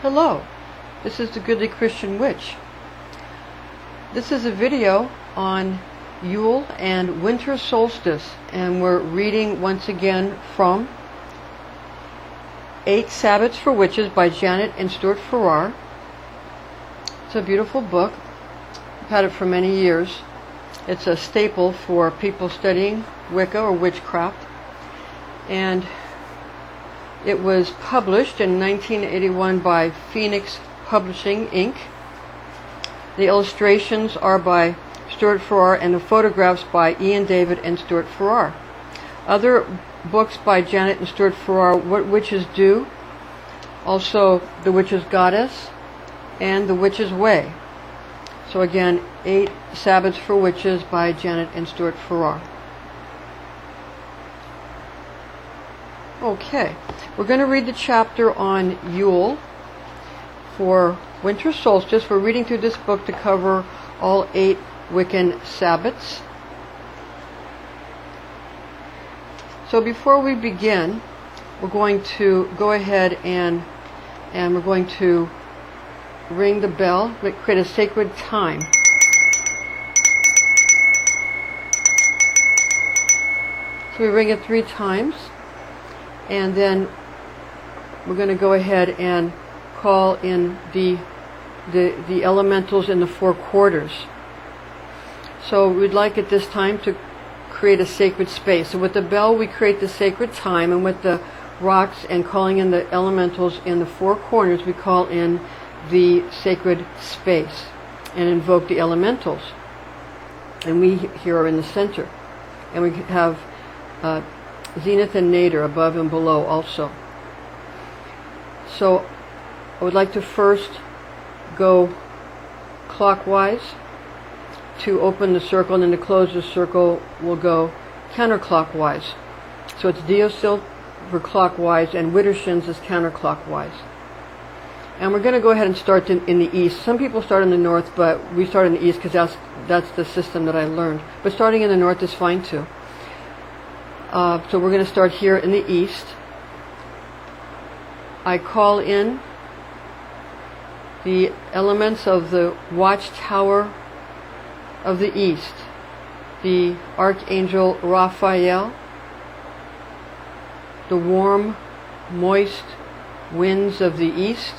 Hello, this is the Goodly Christian Witch. This is a video on Yule and Winter Solstice, and we're reading once again from 8 Sabbats For Witches by Janet Stewart Farrar. It's a beautiful book. I've had it for many years. It's a staple for people studying Wicca or witchcraft, and it was published in 1981 by Phoenix Publishing, Inc. The illustrations are by Stewart Farrar and the photographs by Ian David and Stewart Farrar. Other books by Janet and Stewart Farrar: What Witches Do, also The Witch's Goddess, and The Witch's Way. So again, 8 Sabbats For Witches by Janet and Stewart Farrar. Okay, we're going to read the chapter on Yule for Winter Solstice. We're reading through this book to cover all 8 Wiccan Sabbats. So before we begin, we're going to go ahead and we're going to ring the bell, create a sacred time. So we ring it 3 times. And then we're going to go ahead and call in the elementals in the 4 quarters. So we'd like at this time to create a sacred space. So with the bell we create the sacred time, and with the rocks and calling in the elementals in the 4 corners we call in the sacred space and invoke the elementals. And we here are in the center. And we have zenith and nadir above and below also. So I would like to first go clockwise to open the circle, and then to close the circle we'll go counterclockwise. So it's Deosil for clockwise and Widdershins is counterclockwise. And we're going to go ahead and start in the east. Some people start in the north, but we start in the east because that's the system that I learned. But starting in the north is fine too. So we're going to start here in the east. I call in the elements of the watchtower of the east, the Archangel Raphael, the warm, moist winds of the east,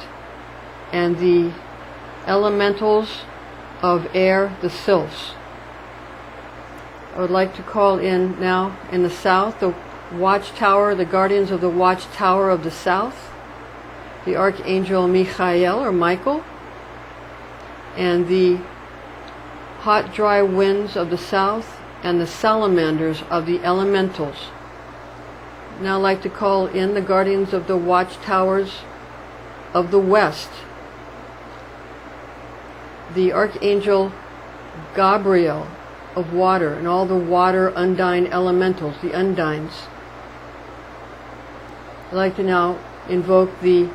and the elementals of air, the sylphs. I would like to call in now in the south the watchtower, the guardians of the watchtower of the south, the Archangel Michael or Michael, and the hot dry winds of the south, and the salamanders of the elementals. Now I'd like to call in the guardians of the watchtowers of the west, the Archangel Gabriel of water and all the water undine elementals, the undines. I'd like to now invoke the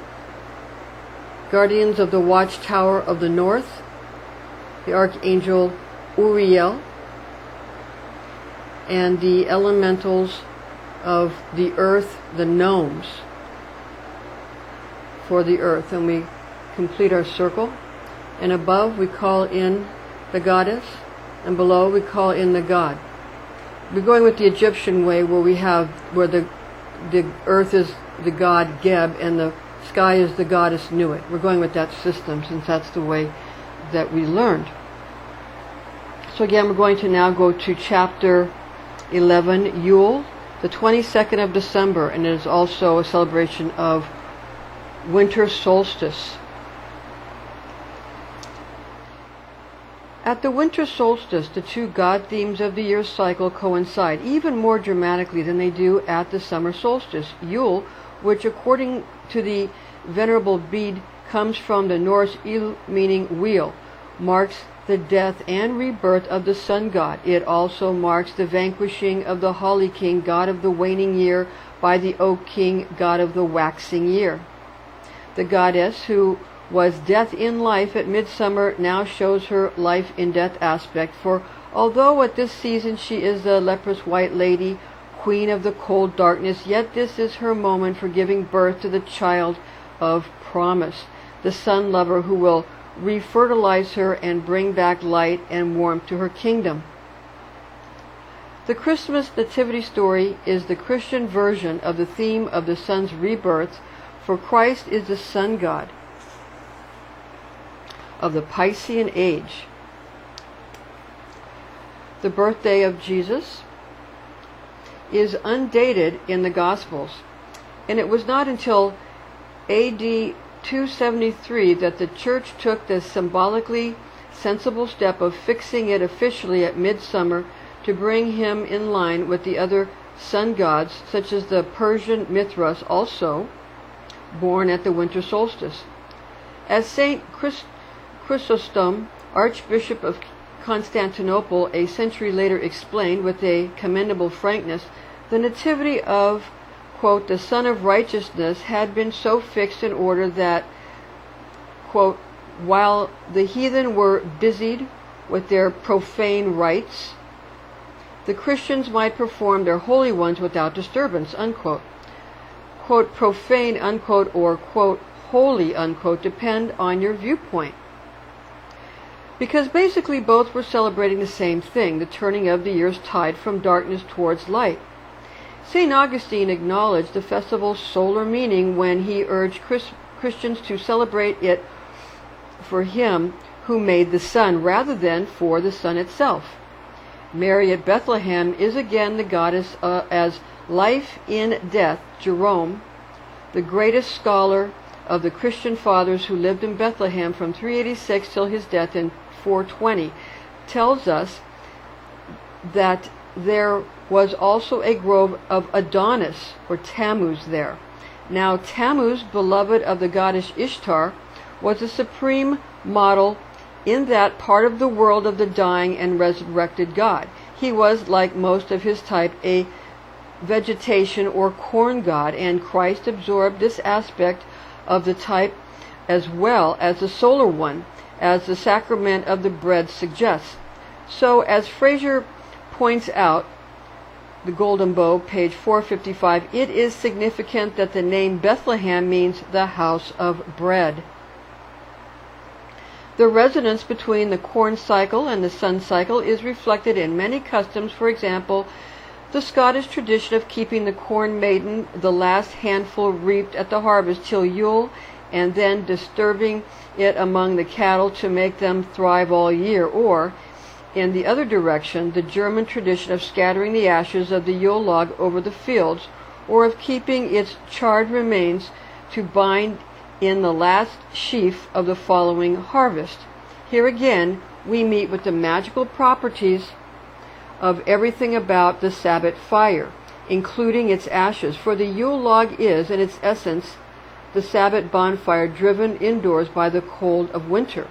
guardians of the watchtower of the north, the Archangel Uriel, and the elementals of the earth, the gnomes, for the earth. And we complete our circle. And above we call in the goddess, and below we call in the god. We're going with the Egyptian way, where the earth is the god Geb and the sky is the goddess Nuit. We're going with that system since that's the way that we learned. So again, we're going to now go to chapter 11, Yule, the 22nd of December, and it is also a celebration of Winter Solstice. At the winter solstice, the 2 god themes of the year's cycle coincide even more dramatically than they do at the summer solstice. Yule, which according to the Venerable Bede comes from the Norse il, meaning wheel, marks the death and rebirth of the sun god. It also marks the vanquishing of the Holly King, god of the waning year, by the Oak King, god of the waxing year. The goddess, who was death in life at midsummer, now shows her life in death aspect, for although at this season she is the leprous white lady, queen of the cold darkness, yet this is her moment for giving birth to the child of promise. the sun lover who will refertilize her and bring back light and warmth to her kingdom. The Christmas nativity story is the Christian version of the theme of the sun's rebirth, for Christ is the sun god of the Piscean age. The birthday of Jesus is undated in the Gospels, and it was not until AD 273 that the Church took the symbolically sensible step of fixing it officially at midsummer to bring him in line with the other sun gods, such as the Persian Mithras, also born at the winter solstice. As Saint Chrysostom, Archbishop of Constantinople, a century later explained with a commendable frankness, the nativity of, quote, the Son of Righteousness had been so fixed in order that, quote, while the heathen were busied with their profane rites, the Christians might perform their holy ones without disturbance, unquote. Quote, profane, unquote, or, quote, holy, unquote, depend on your viewpoint. Because basically both were celebrating the same thing, the turning of the year's tide from darkness towards light. St. Augustine acknowledged the festival's solar meaning when he urged Christians to celebrate it for him who made the sun, rather than for the sun itself. Mary at Bethlehem is again the goddess as life in death. Jerome, the greatest scholar of the Christian fathers who lived in Bethlehem from 386 till his death in 420, tells us that there was also a grove of Adonis, or Tammuz, there. Now Tammuz, beloved of the goddess Ishtar, was the supreme model in that part of the world of the dying and resurrected god. He was, like most of his type, a vegetation or corn god, and Christ absorbed this aspect of the type as well as the solar one, as the sacrament of the bread suggests. So, as Fraser points out, the Golden Bow, page 455, it is significant that the name Bethlehem means the house of bread. The resonance between the corn cycle and the sun cycle is reflected in many customs. For example, the Scottish tradition of keeping the corn maiden, the last handful reaped at the harvest, till Yule, and then disturbing it among the cattle to make them thrive all year. Or, in the other direction, the German tradition of scattering the ashes of the Yule log over the fields, or of keeping its charred remains to bind in the last sheaf of the following harvest. Here again, we meet with the magical properties of everything about the Sabbat fire, including its ashes, for the Yule log is, in its essence, the Sabbat bonfire driven indoors by the cold of winter.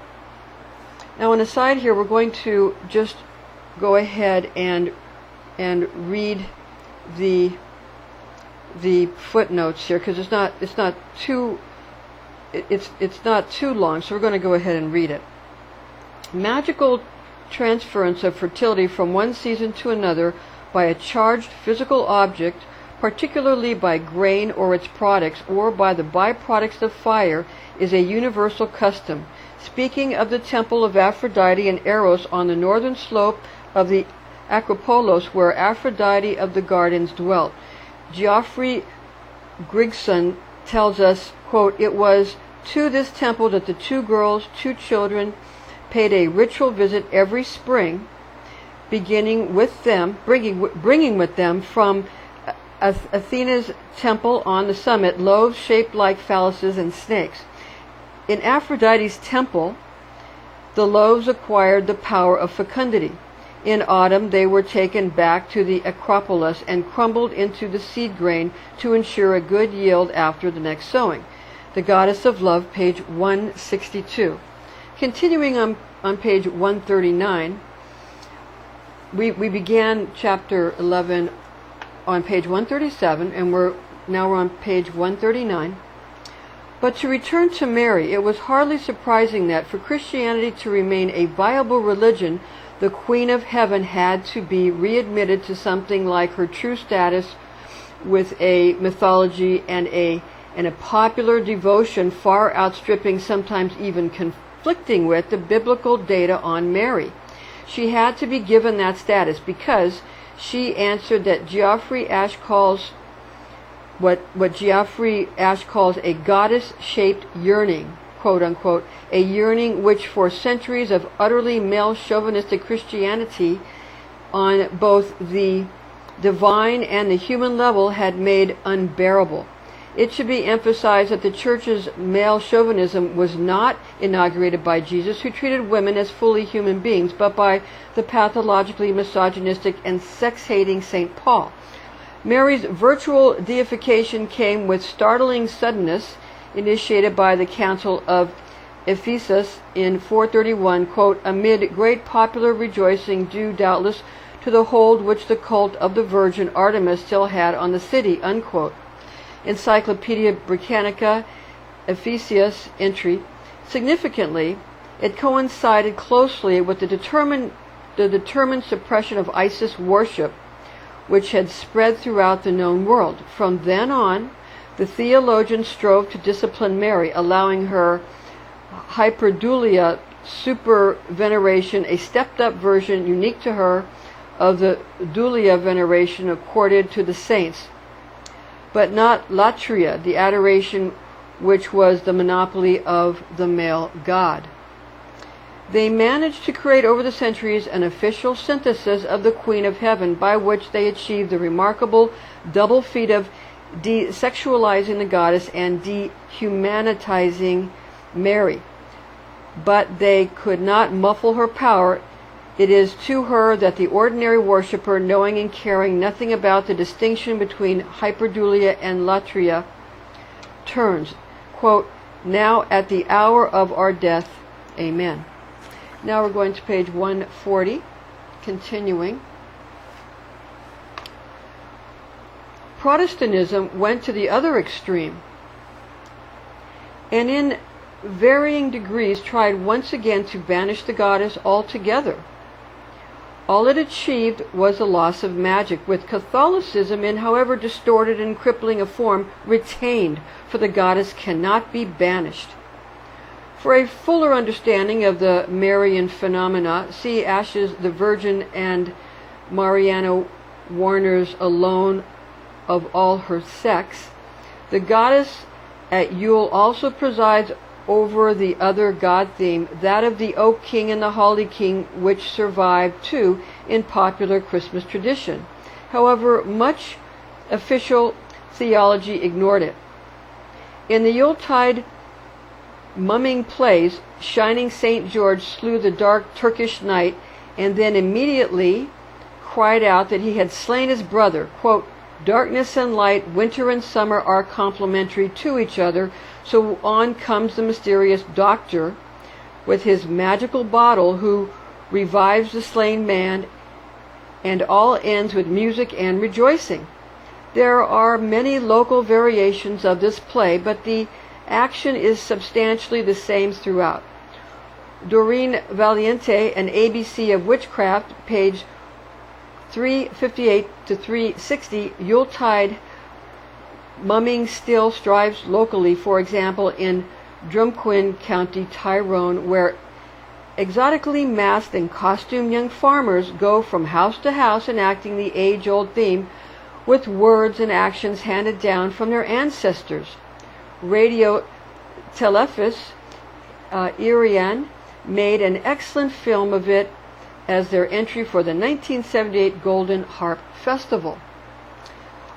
Now, on the side here, we're going to just go ahead and read the footnotes here, because it's not too long, so we're going to go ahead and read it. Magical transference of fertility from one season to another by a charged physical object, particularly by grain or its products, or by the byproducts of fire, is a universal custom. Speaking of the temple of Aphrodite and Eros on the northern slope of the Acropolis, where Aphrodite of the gardens dwelt, Geoffrey Grigson tells us, quote, it was to this temple that the two children, paid a ritual visit every spring, bringing with them from Athena's temple on the summit loaves shaped like phalluses and snakes. In Aphrodite's temple, the loaves acquired the power of fecundity. In autumn, they were taken back to the Acropolis and crumbled into the seed grain to ensure a good yield after the next sowing. The Goddess of Love, page 162. Continuing on page 139, we began chapter 11 on page 137, and we're on page 139. But to return to Mary, it was hardly surprising that for Christianity to remain a viable religion, the Queen of Heaven had to be readmitted to something like her true status with a mythology and a and a popular devotion far outstripping, sometimes even conflicting with, the biblical data on Mary. She had to be given that status because she answered that Geoffrey Ashe calls what Geoffrey Ashe calls a goddess-shaped yearning, quote unquote, a yearning which for centuries of utterly male chauvinistic Christianity on both the divine and the human level had made unbearable. It should be emphasized that the Church's male chauvinism was not inaugurated by Jesus, who treated women as fully human beings, but by the pathologically misogynistic and sex-hating St. Paul. Mary's virtual deification came with startling suddenness, initiated by the Council of Ephesus in 431, quote, amid great popular rejoicing due doubtless to the hold which the cult of the Virgin Artemis still had on the city, unquote. Encyclopedia Britannica, Ephesus entry. Significantly, it coincided closely with the determined suppression of Isis worship, which had spread throughout the known world. From then on, the theologians strove to discipline Mary, allowing her hyperdulia super-veneration, a stepped-up version unique to her of the dulia veneration accorded to the saints, but not latria, the adoration which was the monopoly of the male god. They managed to create over the centuries an official synthesis of the Queen of Heaven, by which they achieved the remarkable double feat of desexualizing the goddess and dehumanitizing Mary. But they could not muffle her power. It is to her that the ordinary worshipper, knowing and caring nothing about the distinction between hyperdulia and latria, turns, quote, now at the hour of our death, amen. Now we're going to page 140, continuing. Protestantism went to the other extreme, and in varying degrees tried once again to banish the goddess altogether. All it achieved was the loss of magic, with Catholicism, in however distorted and crippling a form, retained, for the goddess cannot be banished. For a fuller understanding of the Marian phenomena, see Ashe's The Virgin and Mariana Warner's Alone of All Her Sex. The goddess at Yule also presides over the other god theme, that of the Oak King and the Holly King, which survived too in popular Christmas tradition. However, much official theology ignored it. In the Yuletide mumming plays, Shining St. George slew the dark Turkish knight and then immediately cried out that he had slain his brother. Quote, darkness and light, winter and summer are complementary to each other. So on comes the mysterious doctor with his magical bottle, who revives the slain man, and all ends with music and rejoicing. There are many local variations of this play, but the action is substantially the same throughout. Doreen Valiente, An ABC of Witchcraft, page 358 to 360, Yuletide mumming still strives locally, for example, in Drumquin County, Tyrone, where exotically masked and costumed young farmers go from house to house enacting the age-old theme with words and actions handed down from their ancestors. Radio Telephus Irian made an excellent film of it as their entry for the 1978 Golden Harp Festival.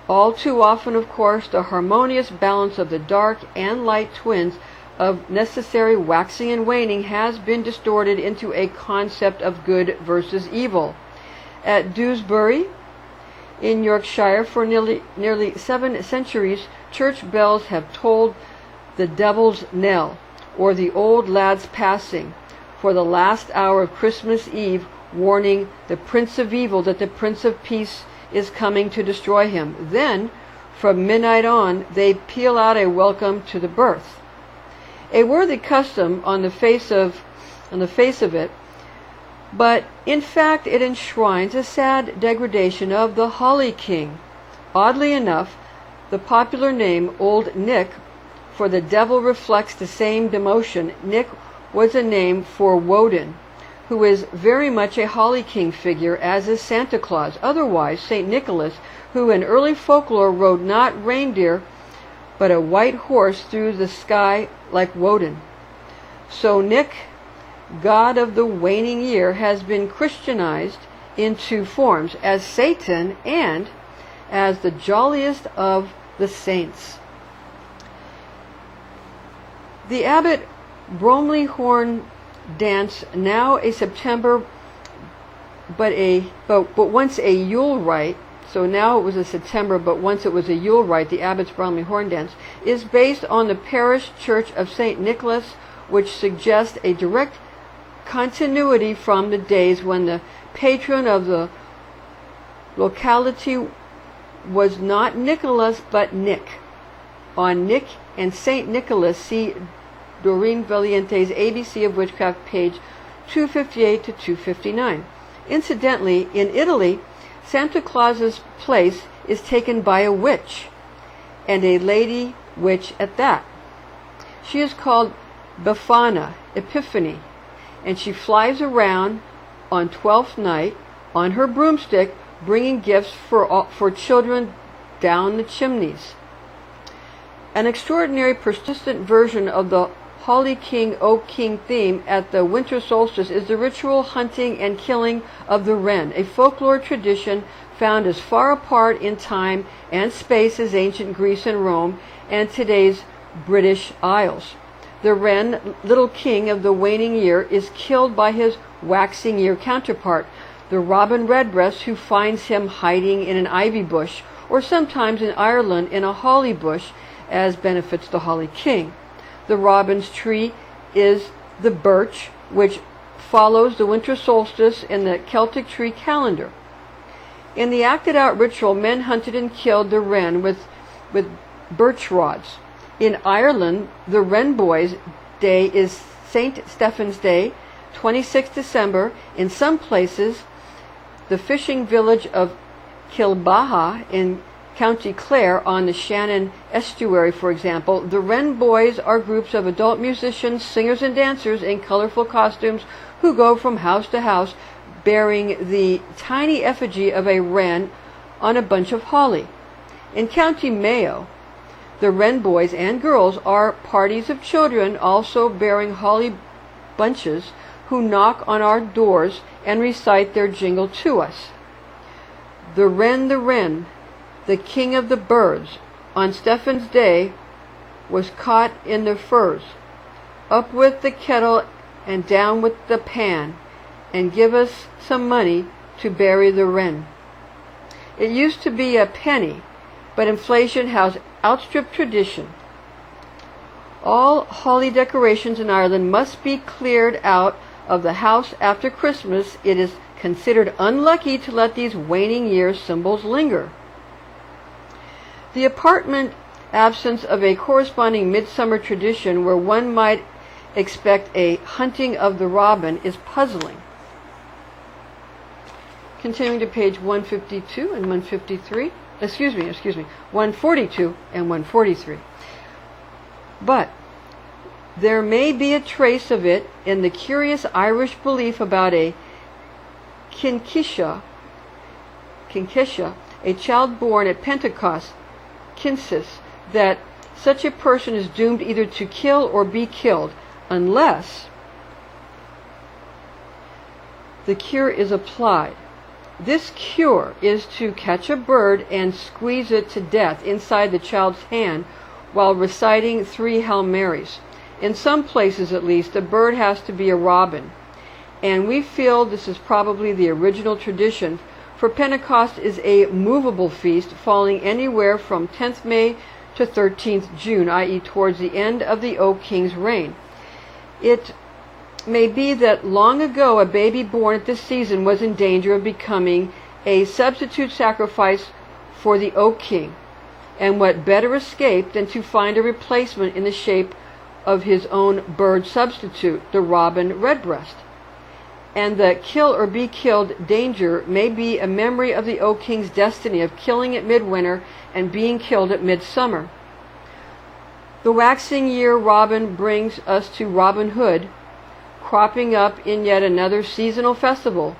All too often, of course, the harmonious balance of the dark and light twins of necessary waxing and waning has been distorted into a concept of good versus evil. At Dewsbury, in Yorkshire, for nearly 7 centuries, church bells have tolled the devil's knell, or the old lad's passing, for the last hour of Christmas Eve, warning the Prince of Evil that the Prince of Peace is coming to destroy him. Then, from midnight on, they peal out a welcome to the birth. A worthy custom on the face of it, but in fact it enshrines a sad degradation of the Holly King. Oddly enough, the popular name Old Nick for the devil reflects the same demotion. Nick was a name for Woden, who is very much a Holly King figure, as is Santa Claus. Otherwise, St. Nicholas, who in early folklore rode not reindeer, but a white horse through the sky like Woden. So Nick, god of the waning year, has been Christianized in two forms, as Satan and as the jolliest of the saints. The Abbot Bromley Horn dance, now a September, but once a Yule rite. So now it was a September, but once it was a Yule rite, the Abbot's Bromley Horn dance, is based on the parish church of St. Nicholas, which suggests a direct continuity from the days when the patron of the locality was not Nicholas, but Nick. On Nick and St. Nicholas, see Doreen Valiente's ABC of Witchcraft, page 258 to 259. Incidentally, in Italy, Santa Claus's place is taken by a witch, and a lady witch at that. She is called Befana, Epiphany, and she flies around on Twelfth Night on her broomstick, bringing gifts for children down the chimneys. An extraordinary persistent version of the Holly King, Oak King theme at the Winter Solstice is the ritual hunting and killing of the wren, a folklore tradition found as far apart in time and space as ancient Greece and Rome and today's British Isles. The wren, little king of the waning year, is killed by his waxing year counterpart, the robin redbreast, who finds him hiding in an ivy bush, or sometimes in Ireland in a holly bush, as benefits the Holly King. The robin's tree is the birch, which follows the winter solstice in the Celtic tree calendar. In the acted-out ritual, men hunted and killed the wren with birch rods. In Ireland, the Wren Boys' Day is St. Stephen's Day, 26 December. In some places, the fishing village of Kilbaha in County Clare on the Shannon estuary, for example, the Wren Boys are groups of adult musicians, singers, and dancers in colorful costumes who go from house to house bearing the tiny effigy of a wren on a bunch of holly. In County Mayo, the Wren boys and girls are parties of children also bearing holly bunches who knock on our doors and recite their jingle to us. The wren, the king of the birds, on Stephen's Day was caught in the furze. Up with the kettle and down with the pan, and give us some money to bury the wren. It used to be a penny, but inflation has outstripped tradition. All holly decorations in Ireland must be cleared out of the house after Christmas. It is considered unlucky to let these waning year symbols linger. The apartment absence of a corresponding midsummer tradition where one might expect a hunting of the robin is puzzling. Continuing to page 152 and 153, 142 and 143. But there may be a trace of it in the curious Irish belief about a Kinkisha, a child born at Pentecost, Kinsis, that such a person is doomed either to kill or be killed unless the cure is applied. This cure is to catch a bird and squeeze it to death inside the child's hand while reciting 3 Hail Marys. In some places, at least, the bird has to be a robin, and we feel this is probably the original tradition, for Pentecost is a movable feast falling anywhere from 10th May to 13th June, i.e. towards the end of the Oak King's reign. It may be that long ago a baby born at this season was in danger of becoming a substitute sacrifice for the Oak King, and what better escape than to find a replacement in the shape of his own bird substitute, the robin redbreast. And the kill or be killed danger may be a memory of the Oak King's destiny of killing at midwinter and being killed at midsummer. The waxing year robin brings us to Robin Hood, cropping up in yet another seasonal festival.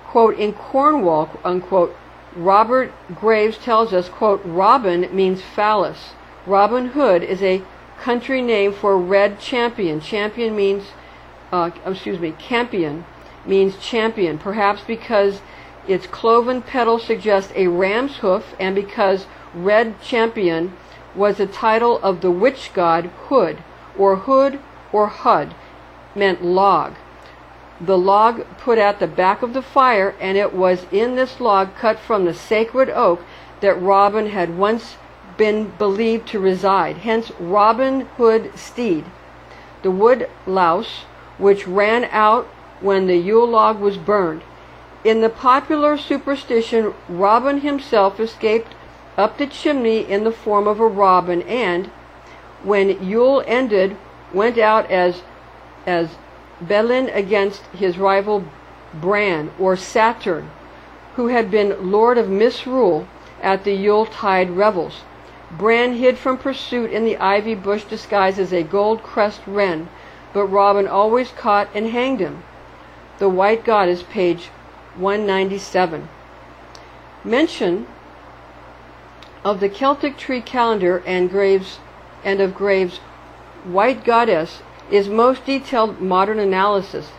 Quote, in Cornwall, unquote, Robert Graves tells us, quote, Robin means phallus. Robin Hood is a country name for red champion. Campion means champion, perhaps because its cloven petals suggest a ram's hoof, and because red champion was the title of the witch god Hood or Hud, meant log. The log put at the back of the fire, and it was in this log cut from the sacred oak that Robin had once been believed to reside, hence Robin Hood steed. The wood louse, which ran out when the Yule log was burned. In the popular superstition, Robin himself escaped up the chimney in the form of a robin, and, when Yule ended, went out as Belin against his rival Bran, or Saturn, who had been lord of misrule at the Yuletide revels. Bran hid from pursuit in the ivy bush disguised as a gold-crest wren, but Robin always caught and hanged him. The White Goddess, page 197. Mention of the Celtic tree calendar and of Graves' White Goddess is most detailed modern analysis.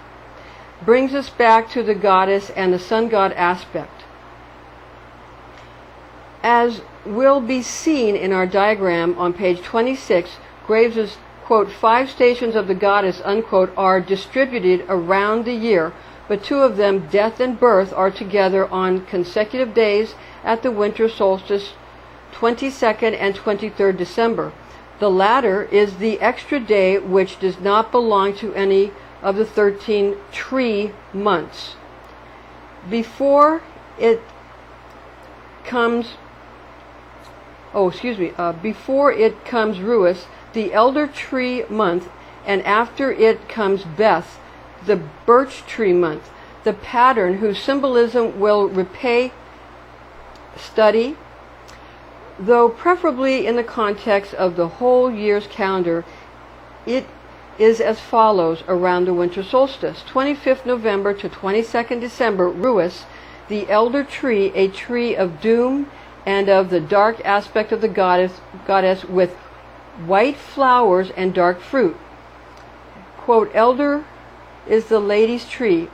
Brings us back to the goddess and the sun god aspect. As will be seen in our diagram on page 26, Graves' quote, 5 stations of the goddess, unquote, are distributed around the year, but 2 of them, death and birth, are together on consecutive days at the winter solstice, 22nd and 23rd December. The latter is the extra day which does not belong to any of the 13 tree months. Before it comes Ruis, the elder tree month, and after it comes Beth, the birch tree month, the pattern whose symbolism will repay study, though preferably in the context of the whole year's calendar. It is as follows around the winter solstice: 25th November to 22nd December, Ruis, the elder tree, a tree of doom and of the dark aspect of the goddess with white flowers and dark fruit. Quote, elder is the lady's tree,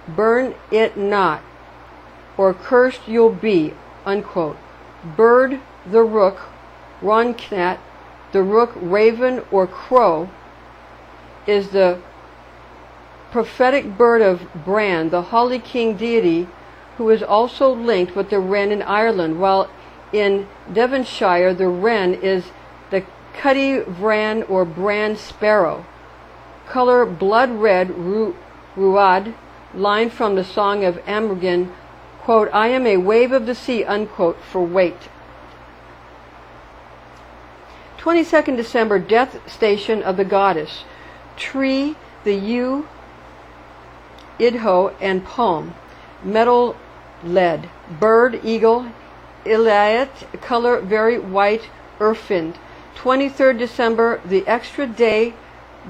burn it not, or cursed you'll be, unquote. Bird, the rook, roncnat, the rook, raven, or crow, is the prophetic bird of Bran, the Holly King deity, who is also linked with the wren in Ireland, while in Devonshire the wren is the Cuddy Vran or Bran sparrow. Color blood red, ruad, line from the Song of Amergin, quote, I am a wave of the sea, unquote, for weight. 22nd December, death station of the goddess. Tree, the yew, idho, and palm. Metal, lead. Bird, eagle, iliad, color very white, urfind. 23rd December, the extra day,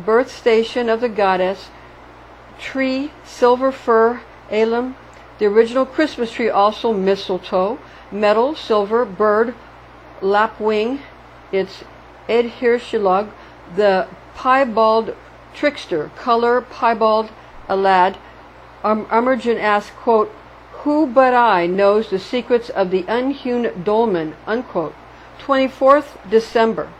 birth station of the goddess. Tree, silver fir, alum. The original Christmas tree, also mistletoe. Metal, silver. Bird, lapwing. It's Edhirshilog. The piebald trickster, color piebald, alad. Amergin asks, quote, who but I knows the secrets of the unhewn dolmen, unquote. 24th December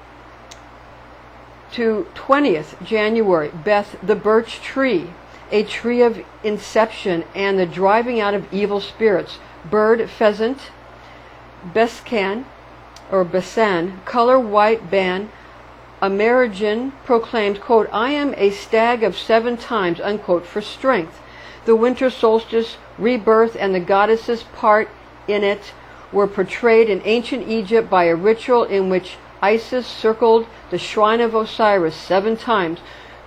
to 20th January, Beth, the birch tree, a tree of inception and the driving out of evil spirits. Bird, pheasant. Bescan, or Besan, color white ban. Amergin proclaims, quote, I am a stag of 7 times, unquote, for strength. The winter solstice, rebirth, and the goddess's part in it were portrayed in ancient Egypt by a ritual in which Isis circled the shrine of Osiris 7 times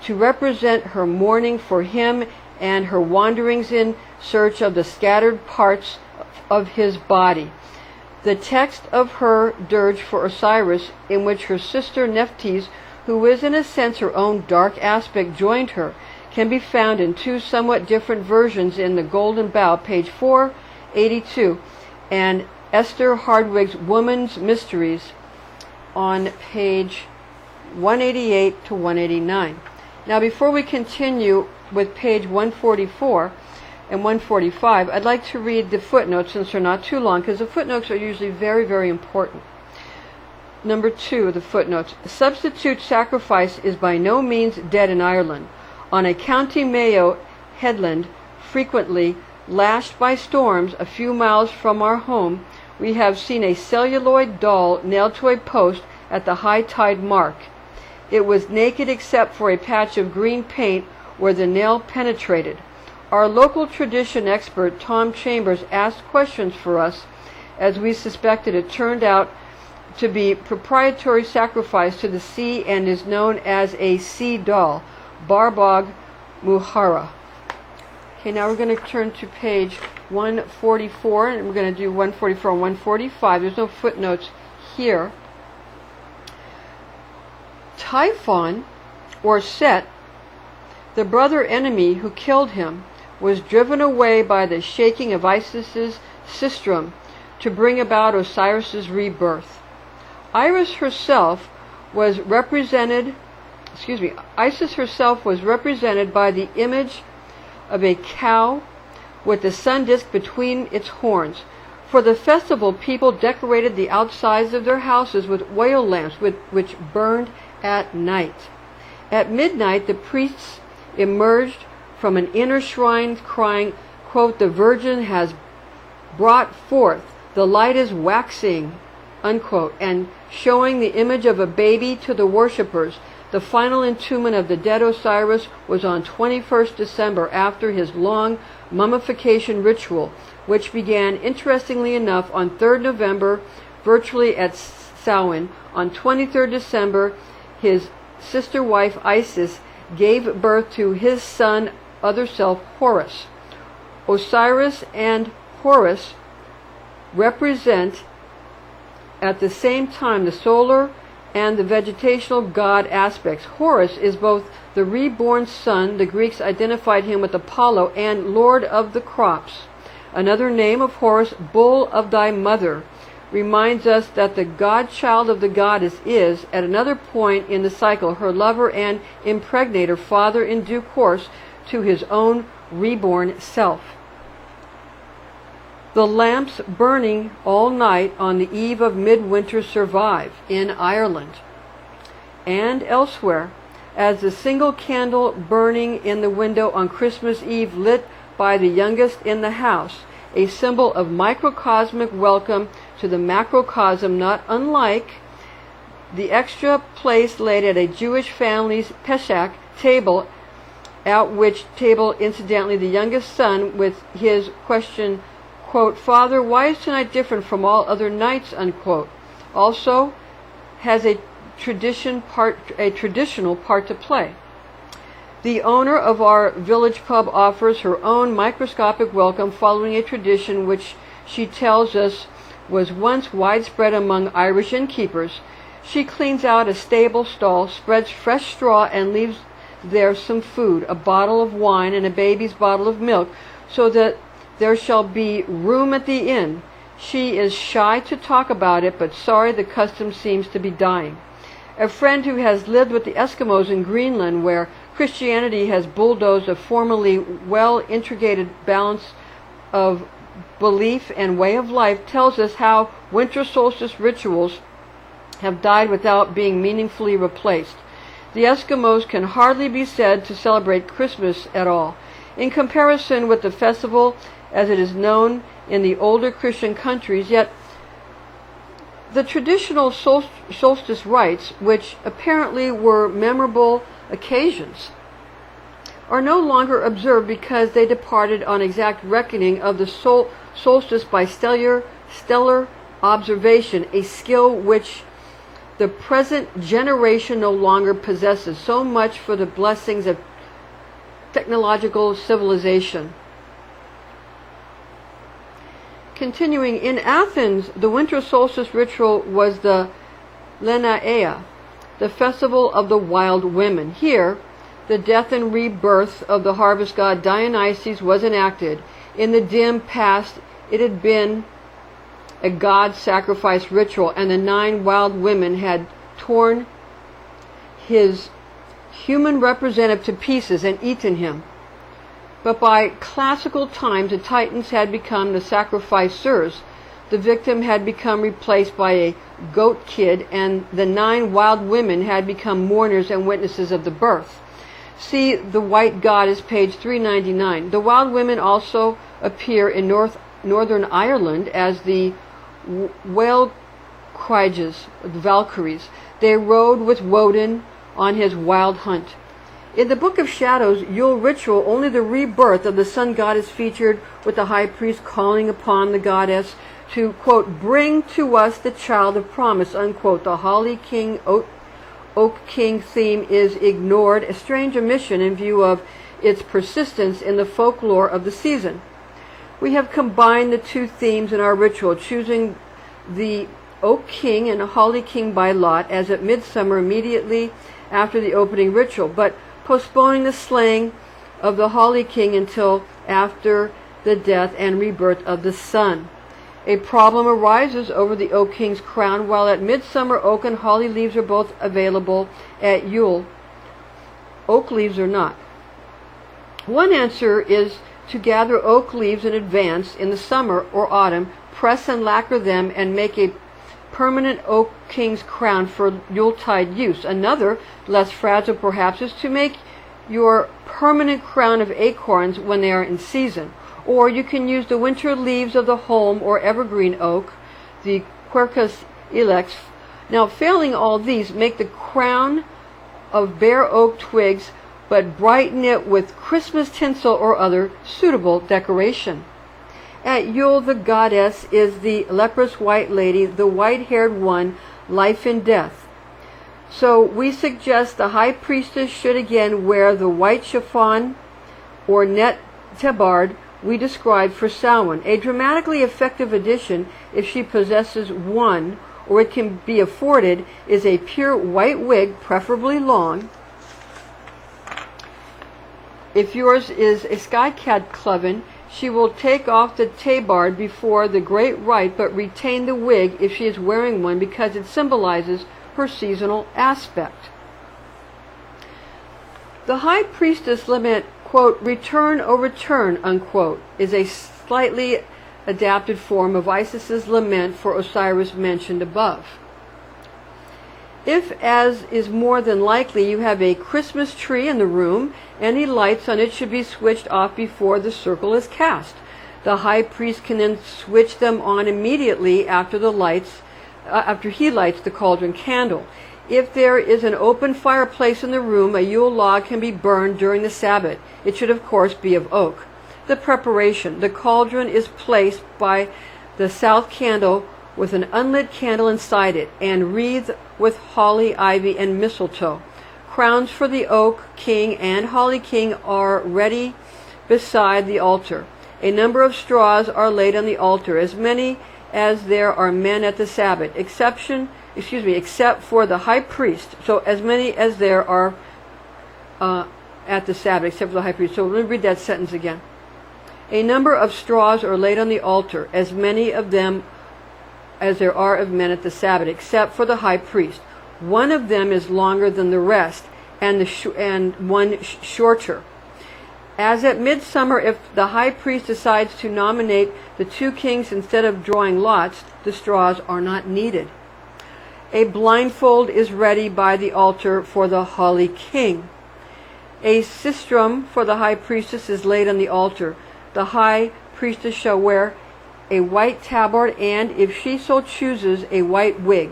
to represent her mourning for him and her wanderings in search of the scattered parts of his body. The text of her dirge for Osiris, in which her sister Nephthys, who is in a sense her own dark aspect, joined her, can be found in two somewhat different versions in The Golden Bough, page 482, and Esther Hardwig's Woman's Mysteries on page 188 to 189. Now, before we continue with page 144 and 145, I'd like to read the footnotes since they're not too long, because the footnotes are usually very, very important. Number 2 of the footnotes. Substitute sacrifice is by no means dead in Ireland. On a County Mayo headland, frequently lashed by storms a few miles from our home, we have seen a celluloid doll nailed to a post at the high tide mark. It was naked except for a patch of green paint where the nail penetrated. Our local tradition expert, Tom Chambers, asked questions for us, as we suspected it turned out to be proprietary sacrifice to the sea and is known as a sea doll, Barbog Muhara. Okay, now we're going to turn to page 144, and we're going to do 144 and 145. There's no footnotes here. Typhon, or Set, the brother enemy who killed him, was driven away by the shaking of Isis's sistrum to bring about Osiris's rebirth. Isis herself was represented by the image of a cow with the sun disk between its horns. For the festival, people decorated the outsides of their houses with oil lamps which burned at night. At midnight, the priests emerged from an inner shrine crying, quote, "The Virgin has brought forth, the light is waxing," unquote, and showing the image of a baby to the worshippers. The final entombment of the dead Osiris was on 21st December after his long mummification ritual, which began, interestingly enough, on 3rd November, virtually at Samhain. On 23rd December, his sister wife Isis gave birth to his son, other self, Horus. Osiris and Horus represent at the same time the solar and the vegetational god aspects. Horus is both the reborn sun, the Greeks identified him with Apollo, and Lord of the crops. Another name of Horus, Bull of thy mother, reminds us that the godchild of the goddess is, at another point in the cycle, her lover and impregnator, father in due course to his own reborn self. The lamps burning all night on the eve of midwinter survive in Ireland and elsewhere, as the single candle burning in the window on Christmas Eve lit by the youngest in the house, a symbol of microcosmic welcome to the macrocosm, not unlike the extra place laid at a Jewish family's Pesach table, at which table, incidentally, the youngest son with his question, quote, "Father, why is tonight different from all other nights?" unquote, also has a traditional part to play. The owner of our village pub offers her own microscopic welcome following a tradition which she tells us was once widespread among Irish innkeepers. She cleans out a stable stall, spreads fresh straw, and leaves there some food, a bottle of wine and a baby's bottle of milk, so that there shall be room at the inn. She is shy to talk about it, but sorry the custom seems to be dying. A friend who has lived with the Eskimos in Greenland, where Christianity has bulldozed a formerly well-integrated balance of belief and way of life, tells us how winter solstice rituals have died without being meaningfully replaced. The Eskimos can hardly be said to celebrate Christmas at all. In comparison with the festival as it is known in the older Christian countries, yet the traditional solstice rites, which apparently were memorable occasions, are no longer observed because they departed on exact reckoning of the solstice by stellar observation, a skill which the present generation no longer possesses. So much for the blessings of technological civilization. Continuing, in Athens, the winter solstice ritual was the Lenaea, the festival of the wild women. Here, the death and rebirth of the harvest god Dionysus was enacted. In the dim past, it had been a god sacrifice ritual, and the 9 wild women had torn his human representative to pieces and eaten him. But by classical times, the Titans had become the sacrificers. The victim had become replaced by a goat kid, and the 9 wild women had become mourners and witnesses of the birth. See the White Goddess, page 399. The wild women also appear in northern Ireland as the Whale-Criges, the Valkyries. They rode with Woden on his wild hunt. In the Book of Shadows, Yule ritual, only the rebirth of the sun god is featured, with the high priest calling upon the goddess to, quote, bring to us the child of promise, unquote. The Holly King, Oak King theme is ignored, a strange omission in view of its persistence in the folklore of the season. We have combined the 2 themes in our ritual, choosing the Oak King and Holly King by lot, as at midsummer immediately after the opening ritual, but postponing the slaying of the Holly King until after the death and rebirth of the sun. A problem arises over the Oak King's crown. While at midsummer, oak and holly leaves are both available, at Yule, oak leaves are not. One answer is to gather oak leaves in advance in the summer or autumn, press and lacquer them, and make a permanent Oak King's crown for Yuletide use. Another, less fragile perhaps, is to make your permanent crown of acorns when they are in season. Or you can use the winter leaves of the holm or evergreen oak, the Quercus ilex. Now, failing all these, make the crown of bare oak twigs, but brighten it with Christmas tinsel or other suitable decoration. At Yule, the goddess is the leprous white lady, the white-haired one, life and death. So we suggest the high priestess should again wear the white chiffon or net tabard we described for Samhain, a dramatically effective addition if she possesses one, or it can be afforded, is a pure white wig, preferably long. If yours is a sky-cat cloven, she will take off the tabard before the great rite, but retain the wig if she is wearing one, because it symbolizes her seasonal aspect. The high priestess lament, quote, return, O return, unquote, is a slightly adapted form of Isis's lament for Osiris mentioned above. If, as is more than likely, you have a Christmas tree in the room, any lights on it should be switched off before the circle is cast. The high priest can then switch them on immediately after he lights the cauldron candle. If there is an open fireplace in the room, a Yule log can be burned during the Sabbath. It should, of course, be of oak. The preparation. The cauldron is placed by the south candle with an unlit candle inside it, and wreathed with holly, ivy, and mistletoe. Crowns for the Oak King and Holly King are ready beside the altar. A number of straws are laid on the altar, as many as there are men at the Sabbath, except for the high priest. So as many as there are at the Sabbath, except for the high priest. So let me read that sentence again. A number of straws are laid on the altar, as many of them as there are of men at the Sabbath, except for the high priest. One of them is longer than the rest, and one shorter. As at midsummer, if the high priest decides to nominate the 2 kings instead of drawing lots, the straws are not needed. A blindfold is ready by the altar for the Holly King. A sistrum for the high priestess is laid on the altar. The high priestess shall wear a white tabard and, if she so chooses, a white wig.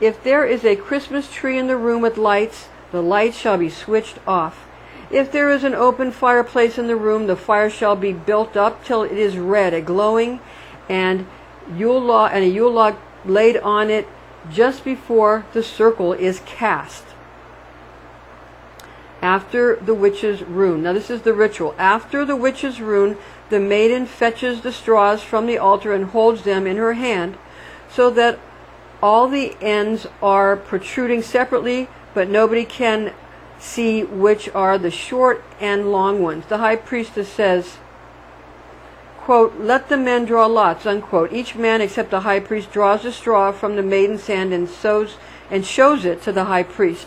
If there is a Christmas tree in the room with lights, the lights shall be switched off. If there is an open fireplace in the room, the fire shall be built up till it is red, a glowing, and a Yule log laid on it just before the circle is cast. After the witch's rune. Now this is the ritual. After the witch's rune, the maiden fetches the straws from the altar and holds them in her hand so that all the ends are protruding separately, but nobody can see which are the short and long ones. The high priestess says, quote, "Let the men draw lots," unquote. Each man except the high priest draws a straw from the maiden's hand and shows it to the high priest.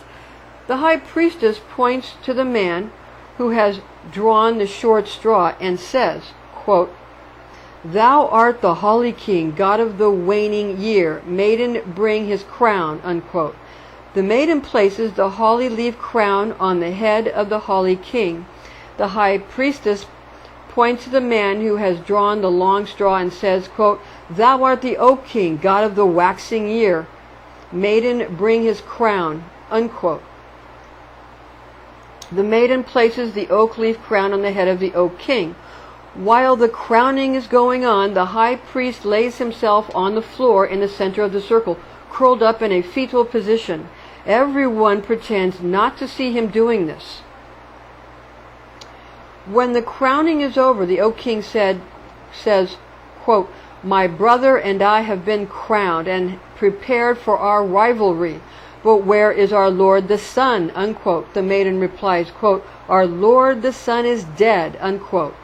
The high priestess points to the man who has drawn the short straw and says, quote, "Thou art the holy king, God of the waning year. Maiden, bring his crown," unquote. The maiden places the holly leaf crown on the head of the holy king. The high priestess points to the man who has drawn the long straw and says, quote, "Thou art the oak king, God of the waxing year. Maiden, bring his crown," unquote. The maiden places the oak leaf crown on the head of the oak king. While the crowning is going on, the high priest lays himself on the floor in the center of the circle, curled up in a fetal position. Everyone pretends not to see him doing this. When the crowning is over, the oak king says, quote, "My brother and I have been crowned and prepared for our rivalry. But where is our Lord the Sun?" unquote. The maiden replies, quote, "Our Lord the Sun is dead," unquote.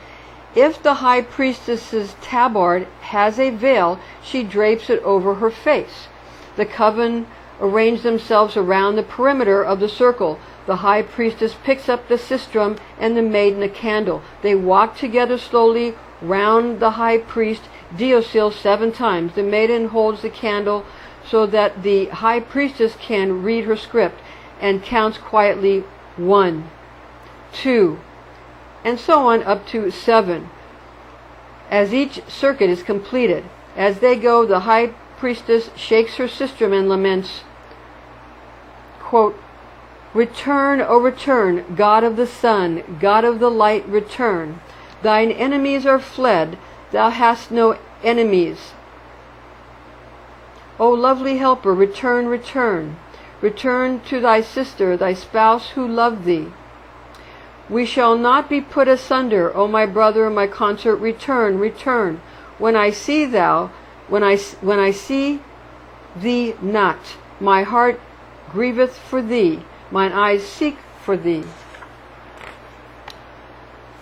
If the high priestess's tabard has a veil, she drapes it over her face. The coven arrange themselves around the perimeter of the circle. The high priestess picks up the sistrum and the maiden a candle. They walk together slowly round the high priest, Diocil 7 times. The maiden holds the candle so that the high priestess can read her script and counts quietly 1, 2, and so on up to 7. As each circuit is completed, as they go, the high priestess shakes her sistrum and laments, quote, "Return, O return, God of the sun, God of the light, return. Thine enemies are fled, thou hast no enemies. O lovely helper, return, return. Return to thy sister, thy spouse who loved thee. We shall not be put asunder, O my brother, my consort, return, return. When I see thee not, my heart grieveth for thee, mine eyes seek for thee.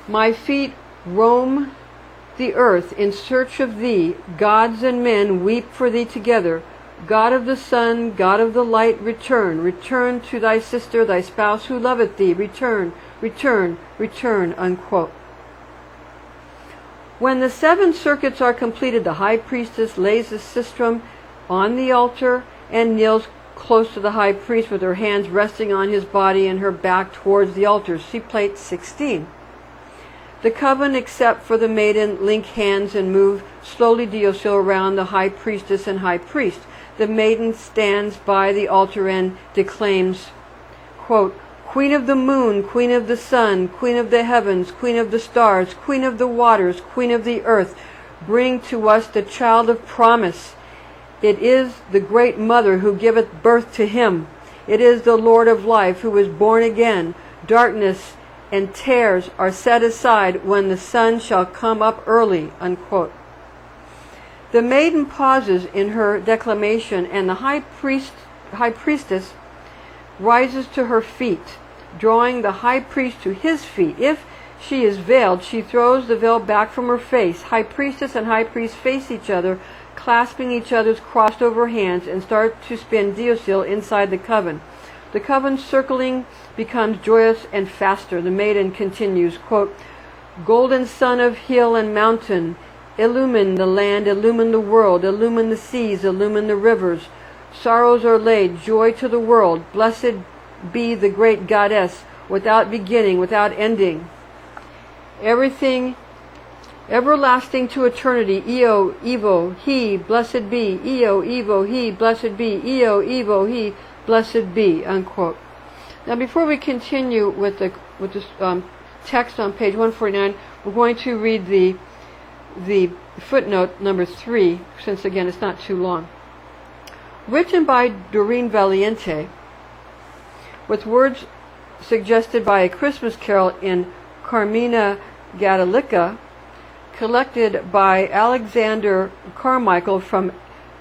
My feet roam the earth in search of thee. Gods and men weep for thee together. God of the sun, God of the light, return. Return to thy sister, thy spouse who loveth thee. Return, return, return," unquote. When the 7 circuits are completed, the high priestess lays the sistrum on the altar and kneels close to the high priest with her hands resting on his body and her back towards the altar. See plate 16. The coven, except for the maiden, link hands and move slowly Diocil around the high priestess and high priest. The maiden stands by the altar and declaims, quote, "Queen of the moon, queen of the sun, queen of the heavens, queen of the stars, queen of the waters, queen of the earth, bring to us the child of promise. It is the great mother who giveth birth to him. It is the Lord of life who is born again. Darkness and tares are set aside when the sun shall come up early," unquote. The maiden pauses in her declamation, and the high priestess rises to her feet, drawing the high priest to his feet. If she is veiled, she throws the veil back from her face. High priestess and high priest face each other, clasping each other's crossed over hands, and start to spin Diocil inside the coven. The coven circling becomes joyous and faster. The maiden continues, quote, "Golden sun of hill and mountain, illumine the land, illumine the world, illumine the seas, illumine the rivers. Sorrows are laid, joy to the world. Blessed be the great goddess, without beginning, without ending. Everything everlasting to eternity. Eo, Evo, He, blessed be. Eo, Evo, He, blessed be. Eo, Evo, He, blessed be," unquote. Now, before we continue with this text on page 149, we're going to read the footnote number 3, since again it's not too long. Written by Doreen Valiente, with words suggested by a Christmas carol in Carmina Gadelica, collected by Alexander Carmichael from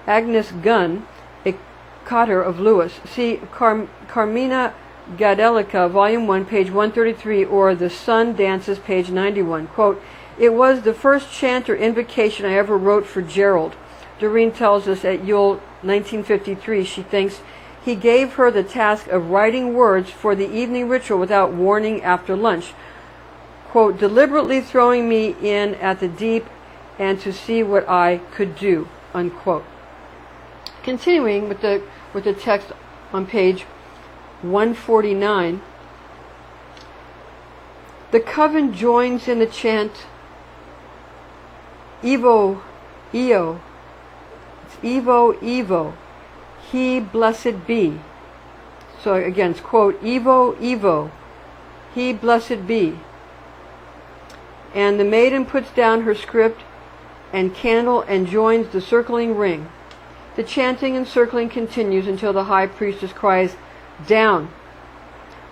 Agnes Gunn, a cotter of Lewis. See Carmina Gadelica, Volume 1, page 133, or The Sun Dances, page 91. Quote, "It was the first chant or invocation I ever wrote for Gerald." Doreen tells us at Yule 1953 she thinks he gave her the task of writing words for the evening ritual without warning after lunch. Quote, "deliberately throwing me in at the deep and to see what I could do," unquote. Continuing with the text on page 149, the coven joins in the chant Evo, Eo. It's Evo, Evo. He blessed be. So again, it's quote, Evo, Evo. He blessed be. And the maiden puts down her script and candle and joins the circling ring. The chanting and circling continues until the high priestess cries, "Down."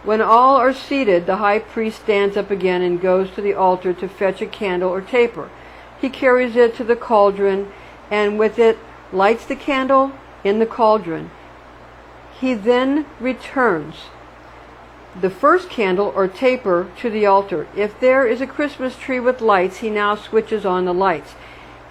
When all are seated, the high priest stands up again and goes to the altar to fetch a candle or taper. He carries it to the cauldron and with it lights the candle in the cauldron. He then returns the first candle or taper to the altar. If there is a Christmas tree with lights, he now switches on the lights.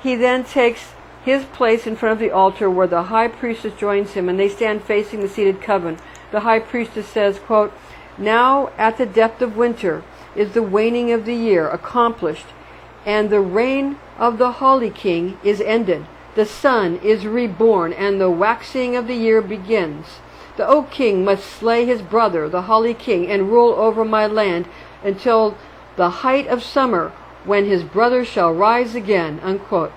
He then takes his place in front of the altar where the high priestess joins him, and they stand facing the seated coven. The high priestess says, quote, "Now at the depth of winter is the waning of the year accomplished, and the reign of the Holly King is ended. The sun is reborn, and the waxing of the year begins. The Oak King must slay his brother, the Holly King, and rule over my land until the height of summer, when his brother shall rise again," unquote.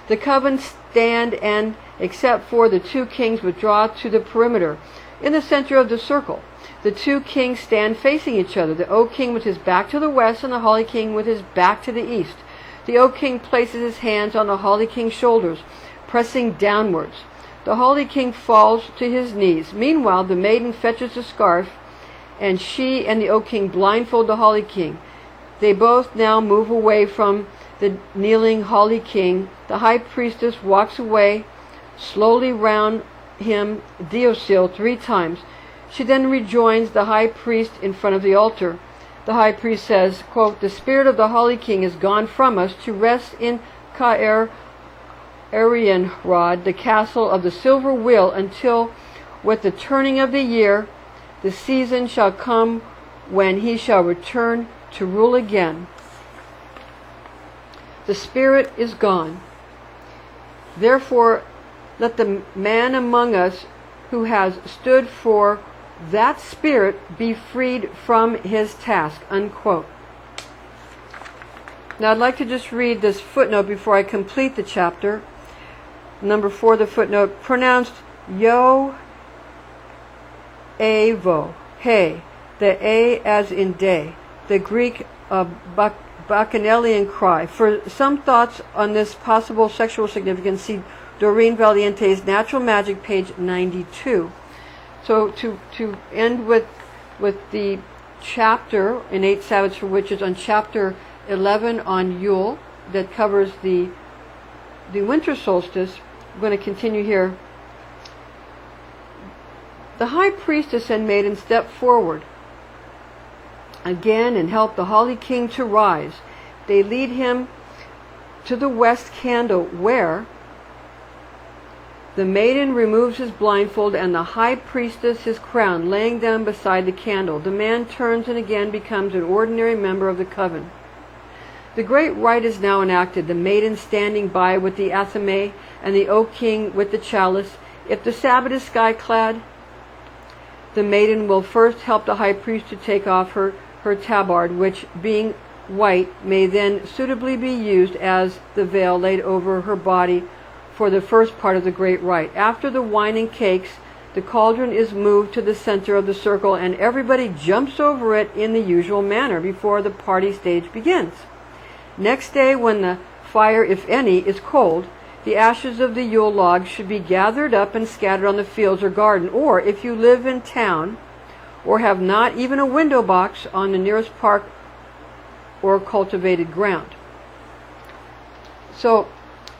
The coven stand and, except for the two kings, withdraw to the perimeter. In the center of the circle, the two kings stand facing each other, the Oak King with his back to the west and the Holly King with his back to the east. The Oak King places his hands on the Holly King's shoulders, pressing downwards. The Holly King falls to his knees. Meanwhile, the maiden fetches a scarf, and she and the Oak King blindfold the Holly King. They both now move away from the kneeling Holly King. The high priestess walks away slowly round him Diocil 3 times. She then rejoins the high priest in front of the altar. The high priest says, quote, "The spirit of the Holly King is gone from us to rest in Caer Arianrod, the castle of the silver wheel, until with the turning of the year the season shall come when he shall return to rule again. The spirit is gone. Therefore let the man among us who has stood for that spirit be freed from his task," unquote. Now I'd like to just read this footnote before I complete the chapter. Number 4, the footnote, pronounced yo, avo, hey, the a as in day, the Greek bacchanalian cry. For some thoughts on this possible sexual significance, see Doreen Valiente's Natural Magic, page 92. So to end with the chapter in 8 Sabbats for Witches on chapter 11 on Yule that covers the winter solstice, I'm going to continue here. The high priestess and maiden step forward again and help the Holly King to rise. They lead him to the west candle, where the maiden removes his blindfold and the high priestess his crown, laying them beside the candle. The man turns and again becomes an ordinary member of the coven. The great rite is now enacted, the maiden standing by with the athame and the Oak King with the chalice. If the Sabbat is sky-clad, the maiden will first help the high priest to take off her tabard, which, being white, may then suitably be used as the veil laid over her body for the first part of the great rite. After the wine and cakes, the cauldron is moved to the center of the circle, and everybody jumps over it in the usual manner before the party stage begins. Next day, when the fire, if any, is cold, the ashes of the Yule log should be gathered up and scattered on the fields or garden, or if you live in town or have not even a window box on the nearest park or cultivated ground. So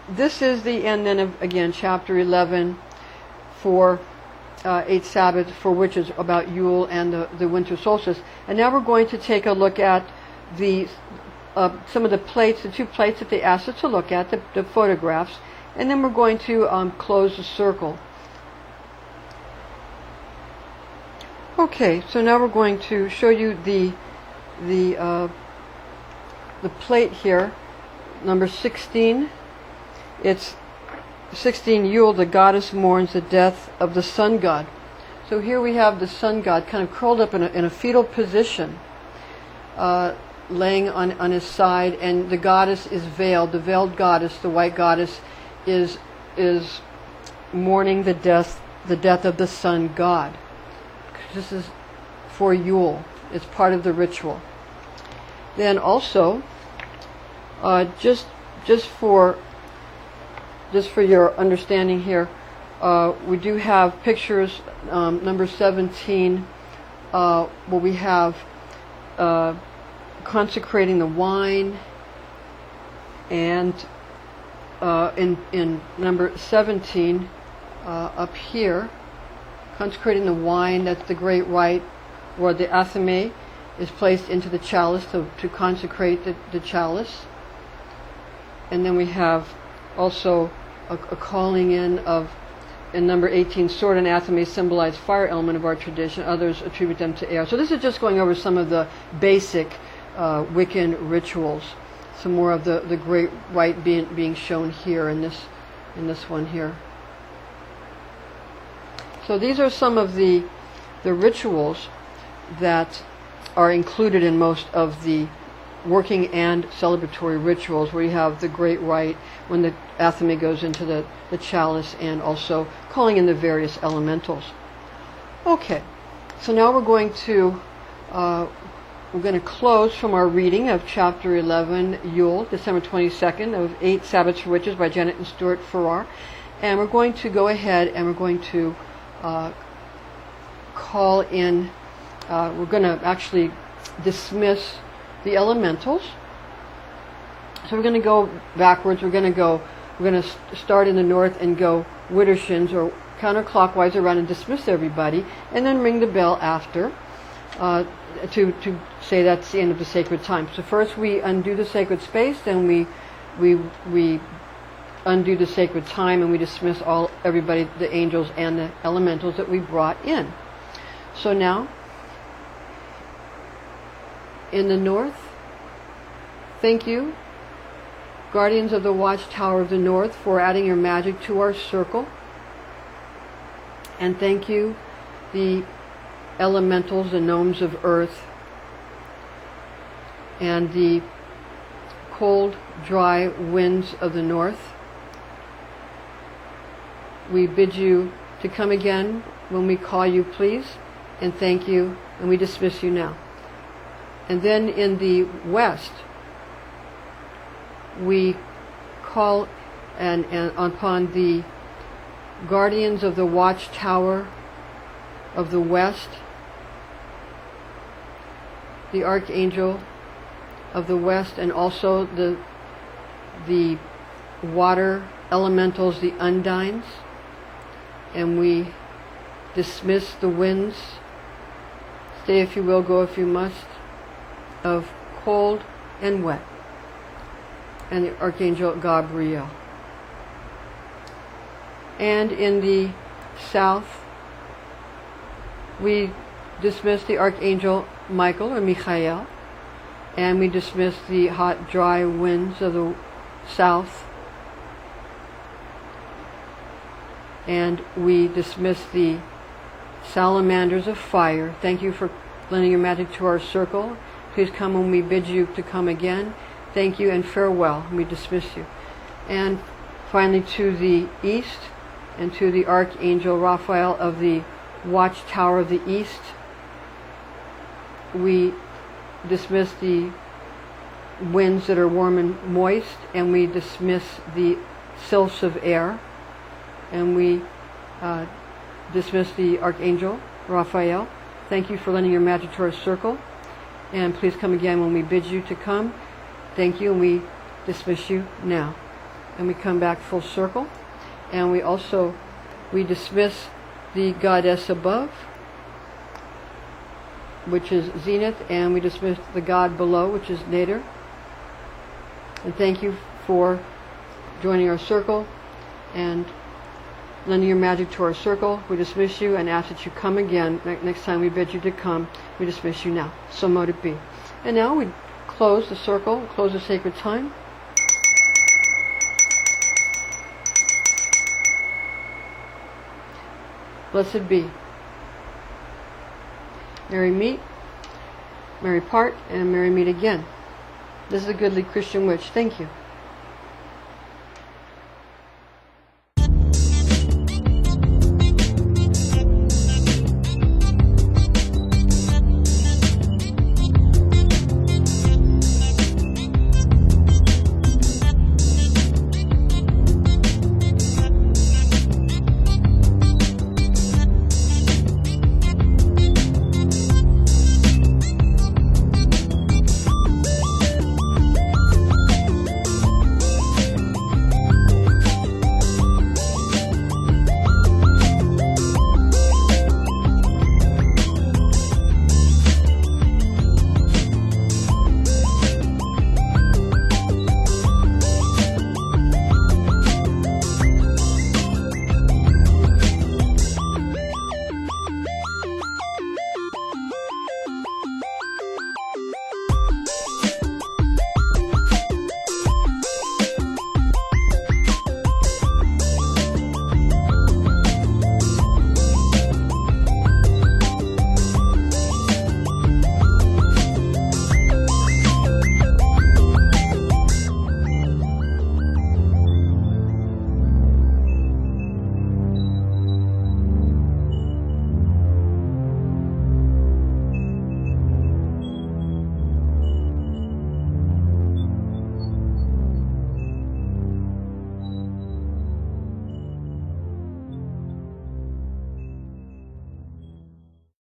this is the end then of, again, chapter 11 for 8 Sabbats for Witches, about Yule and the Winter Solstice. And now we're going to take a look at the some of the plates, the 2 plates that they asked us to look at, the photographs, and then we're going to close the circle. Okay, so now we're going to show you the plate here, number 16. It's 16, Yule, the goddess mourns the death of the sun god. So here we have the sun god kind of curled up in a fetal position, laying on his side, and the goddess is veiled. The veiled goddess, the white goddess, is mourning the death of the sun god. This is for Yule. It's part of the ritual. Then also, just for your understanding here, we do have pictures, number 17, where we have consecrating the wine, and in number 17, up here, consecrating the wine, that's the great rite where the athame is placed into the chalice to consecrate the chalice. And then we have also a calling in of, in number 18, sword and athame symbolize fire element of our tradition. Others attribute them to air. So this is just going over some of the basic Wiccan rituals. Some more of the great rite being shown here in this one here. So these are some of the rituals that are included in most of the working and celebratory rituals, where you have the great rite when the athame goes into the chalice, and also calling in the various elementals. Okay, so now we're going to close from our reading of chapter 11, Yule, December 22nd, of 8 Sabbats for Witches by Janet Stewart Farrar, and we're going to go ahead and we're going to call in, we're going to actually dismiss the elementals. So we're going to go backwards. We're going to start in the north and go widdershins, or counterclockwise around, and dismiss everybody, and then ring the bell after to say that's the end of the sacred time. So first we undo the sacred space, then we undo the sacred time, and we dismiss everybody, the angels and the elementals that we brought in. So now, in the north, thank you, guardians of the watchtower of the north, for adding your magic to our circle. And thank you, the elementals, the gnomes of earth, and the cold, dry winds of the north. We bid you to come again when we call you, please, and thank you, and we dismiss you now. And then in the west, we call and upon the guardians of the watchtower of the west, the archangel of the west, and also the water elementals, the undines, and we dismiss the winds, stay if you will, go if you must, of cold and wet, and the archangel Gabriel. And in the south, we dismiss the archangel Michael, or Michael, and we dismiss the hot, dry winds of the south, and we dismiss the salamanders of fire. Thank you for lending your magic to our circle. Please come when we bid you to come again. Thank you and farewell. We dismiss you. And finally, to the east, and to the archangel Raphael of the watchtower of the east, we dismiss the winds that are warm and moist, and we dismiss the sylphs of air, and we dismiss the archangel Raphael, Thank you for lending your magic to our circle. And please come again when we bid you to come. Thank you, and we dismiss you now. And we come back full circle. And we dismiss the goddess above, which is Zenith, and we dismiss the god below, which is Nadir. And thank you for joining our circle and lending your magic to our circle. We dismiss you and ask that you come again. Next time we bid you to come, we dismiss you now. So mote it be. And now we close the circle, close the sacred time. Blessed be. Merry meet, merry part, and merry meet again. This is a goodly Christian witch. Thank you.